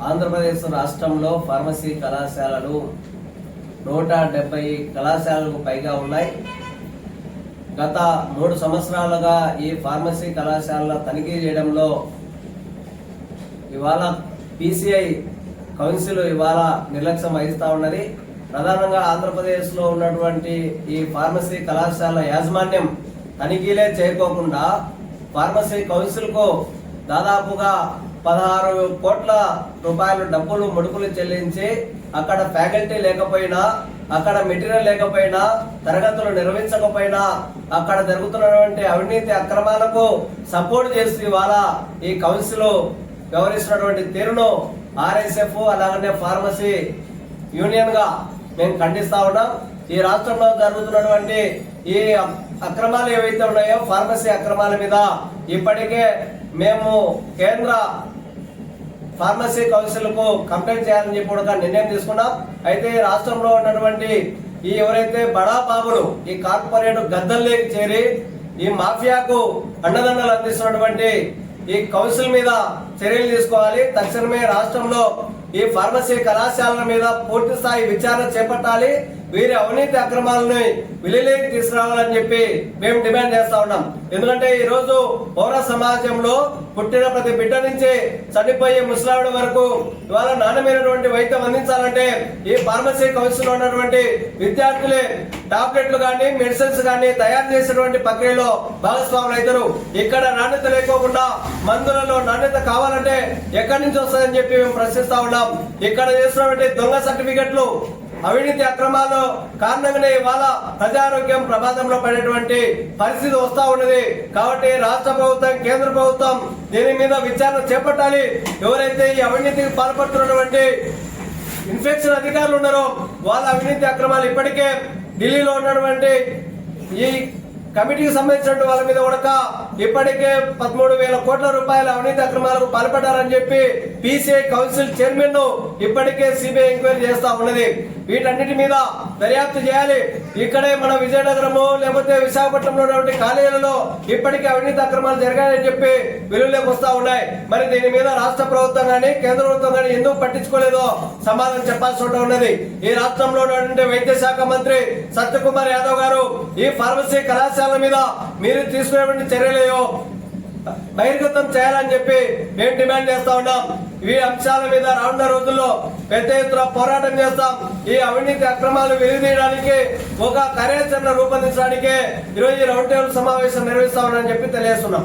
ఆంధ్రప్రదేశ్ రాష్ట్రంలో ఫార్మసీ కళాశాలలు 170 కళాశాలలకు పైగా ఉన్నాయి. గత 3 సంవత్సరాలుగా ఈ ఫార్మసీ కళాశాలల తనిఖీ చేయడంలో ఇవాళ PCI కౌన్సిల్ ఇవాళ నిర్లక్ష్యం వహిస్తూ ఉన్నది. ప్రధానంగా ఆంధ్రప్రదేశ్లో ఉన్నటువంటి ఈ ఫార్మసీ కళాశాల యాజమాన్యం తనిఖీలే చేయకోకుండా ఫార్మసీ కౌన్సిల్కు దాదాపుగా 16 కోట్ల రూపాయల డబ్బులు ముడుపులు చెల్లించి అక్కడ ఫ్యాకల్టీ లేకపోయినా, అక్కడ మెటీరియల్ లేకపోయినా, తరగతులు నిర్వహించకపోయినా అక్కడ జరుగుతున్నటువంటి అవినీతి అక్రమాలకు సపోర్ట్ చేసి ఇవాళ ఈ కౌన్సిల్ వ్యవహరిస్తున్నటువంటి తీరును RSF అలాగనే ఫార్మసీ యూనియన్ గా మేము ఖండిస్తా ఉన్నాం. ఈ రాష్ట్రంలో జరుగుతున్నటువంటి ఈ అక్రమాలు ఏవైతే ఉన్నాయో ఫార్మసీ అక్రమాల మీద ఇప్పటికే మేము కేంద్ర ఫార్మసీ కౌన్సిల్ కు కంప్లైంట్ చేయాలని చెప్పి కూడా నిర్ణయం తీసుకున్నాం. అయితే రాష్ట్రంలో ఉన్నటువంటి ఈ ఎవరైతే బడా బాబులు ఈ కార్పొరేట్ గద్దల్లోకి చేరి ఈ మాఫియాకు అండదండలు అందిస్తున్నటువంటి ఈ కౌన్సిల్ మీద చర్యలు తీసుకోవాలి. తక్షణమే రాష్ట్రంలో ఈ ఫార్మసీ కళాశాలల మీద పూర్తి స్థాయి విచారణ చేపట్టాలి. వీరి అవినీతి అక్రమాలను వెలుగులోకి తీసుకురావాలని చెప్పి మేము డిమాండ్ చేస్తా ఉన్నాం. ఎందుకంటే ఈ రోజు పౌర సమాజంలో పుట్టిన ప్రతి బిడ్డ నుంచి చనిపోయే ముసలావిడ వరకు ఇవాళ నాణ్యమైనటువంటి వైద్యం అందించాలంటే ఈ ఫార్మసీ కౌన్సిల్ ఉన్నటువంటి విద్యార్థులే టాబ్లెట్లు గానీ మెడిసిన్స్ గానీ తయారు చేసినటువంటి ప్రక్రియలో భాగస్వాములు అవుతారు. ఇక్కడ నాణ్యత లేకోకుండా మందులలో నాణ్యత కావాలంటే ఎక్కడి నుంచి వస్తుందని చెప్పి మేము ప్రశ్నిస్తా ఉన్నాం. ఇక్కడ చేస్తున్నటువంటి దొంగ సర్టిఫికెట్లు అవినీతి అక్రమాలు కారణంగానే ఇవాళ ప్రజారోగ్యం ప్రమాదంలో పడేటువంటి పరిస్థితి వస్తా ఉన్నది. కాబట్టి రాష్ట్ర ప్రభుత్వం, కేంద్ర ప్రభుత్వం దీని మీద విచారణ చేపట్టాలి. ఎవరైతే ఈ అవినీతికి పాల్పడుతున్నటువంటి ఇన్ఫెక్షన్ అధికారులు ఉన్నారో వాళ్ళ అవినీతి అక్రమాలు ఇప్పటికే ఢిల్లీలో ఉన్నటువంటి ఈ కమిటీకి సంబంధించిన వాళ్ళ మీద కూడా ఇప్పటికే 13,000 కోట్ల రూపాయల అవినీతి అక్రమాలకు పాల్పడ్డారని చెప్పి PCI కౌన్సిల్ చైర్మన్ ఇప్పటికే CBI ఎంక్వైరీ చేస్తా ఉన్నది. వీటన్నిటి మీద దర్యాప్తు చేయాలి. ఇక్కడే మన విజయనగరము లేకపోతే విశాఖపట్నంలో ఉన్నటువంటి కాలేజీలలో ఇప్పటికే అవినీతి అక్రమాలు జరిగాయని చెప్పి వెలుగులోకి వస్తా ఉన్నాయి. మరి దీని మీద రాష్ట్ర ప్రభుత్వం గానీ కేంద్ర ప్రభుత్వం గానీ ఎందుకు పట్టించుకోలేదో సమాధానం చెప్పాల్సి ఉన్నది. ఈ రాష్ట్రంలో ఉన్నటువంటి వైద్య శాఖ మంత్రి సత్యకుమార్ యాదవ్ గారు ఈ ఫార్మసీ కళాశాల మీద మీరు తీసుకునేటువంటి చర్యలేయో బహిర్గతం చేయాలని చెప్పి మేము డిమాండ్ చేస్తా ఉన్నాం. ఈ అంశాల మీద రానున్న రోజుల్లో పెద్ద ఎత్తున పోరాటం చేస్తాం. ఈ అవినీతి అక్రమాలు వెలుగుదీయడానికి ఒక కార్యాచరణ రూపొందించడానికి ఈరోజు రౌండ్ టేబుల్ సమావేశం నిర్వహిస్తామని చెప్పి తెలియజేస్తున్నాం.